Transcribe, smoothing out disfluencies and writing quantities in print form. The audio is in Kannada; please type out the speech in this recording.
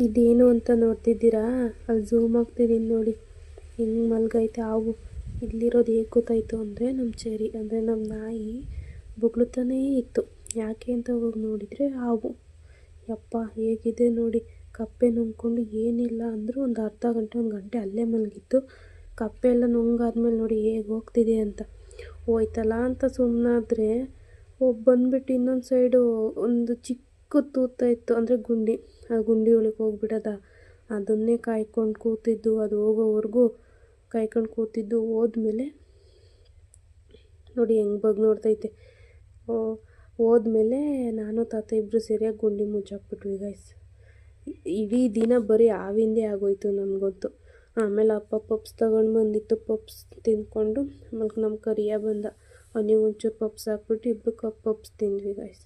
ಇದೇನು ಅಂತ ನೋಡ್ತಿದ್ದೀರಾ? ಅಲ್ಲಿ ಝೂಮ್ ಆಗ್ತಿದ್ದೀನಿ ನೋಡಿ, ಹೆಂಗೆ ಮಲ್ಗೈತೆ ಹಾವು. ಇಲ್ಲಿರೋದು ಹೇಗೆ ಗೊತ್ತಾಯಿತು ಅಂದರೆ, ನಮ್ಮ ಚೆರಿ ಅಂದರೆ ನಮ್ಮ ನಾಯಿ ಬೊಗಳುತ್ತಾನೇ ಇತ್ತು. ಯಾಕೆ ಅಂತ ಹೋಗಿ ನೋಡಿದರೆ ಹಾವು. ಯಪ್ಪ ಹೇಗಿದೆ ನೋಡಿ, ಕಪ್ಪೆ ನುಂಗ್ಕೊಂಡು ಏನಿಲ್ಲ ಅಂದರೂ ಒಂದು ಅರ್ಧ ಗಂಟೆ 1 ಗಂಟೆ ಅಲ್ಲೇ ಮಲಗಿತ್ತು. ಕಪ್ಪೆ ಎಲ್ಲ ನುಂಗಾದ್ಮೇಲೆ ನೋಡಿ ಹೇಗೆ ಹೋಗ್ತಿದೆ ಅಂತ. ಹೋಯ್ತಲ್ಲ ಅಂತ ಸುಮ್ಮನಾದರೆ ಬಂದುಬಿಟ್ಟು ಇನ್ನೊಂದು ಸೈಡು ಒಂದು ಚಿಕ್ಕ ತೂತ ಇತ್ತು, ಅಂದರೆ ಗುಂಡಿ, ಆ ಗುಂಡಿ ಒಳಗೆ ಹೋಗ್ಬಿಡೋದ. ಅದನ್ನೇ ಕಾಯ್ಕೊಂಡು ಕೂತಿದ್ದು, ಅದು ಹೋಗೋವರೆಗೂ ಕಾಯ್ಕೊಂಡು ಕೂತಿದ್ದು. ಹೋದ್ಮೇಲೆ ನೋಡಿ ಹೆಂಗೆ ಬಗ್ಗೆ ನೋಡ್ತೈತೆ. ಹೋದ್ಮೇಲೆ ನಾನು ತಾತ ಇಬ್ಬರು ಸೇರಿಯಾಗಿ ಗುಂಡಿ ಮುಚ್ಚಾಕ್ಬಿಟ್ವಿ ಗೈಸ್. ಇಡೀ ದಿನ ಬರೀ ಹಾವಿಂದೇ ಆಗೋಯ್ತು ನಮಗಂತೂ. ಆಮೇಲೆ ಅಪ್ಪ ಪಪ್ಸ್ ತೊಗೊಂಡು ಬಂದಿತ್ತು, ಪಪ್ಸ್ ತಿಂದ್ಕೊಂಡು ಆಮೇಲೆ ನಮ್ಮ ಕರಿಯ ಬಂದ. ಅವನಿಗೆ ಒಂಚೂರು ಪಪ್ಸ್ ಹಾಕ್ಬಿಟ್ಟು ಇಬ್ಬರು ಪಪ್ಸ್ ತಿಂದ್ವಿ ಗೈಸ್.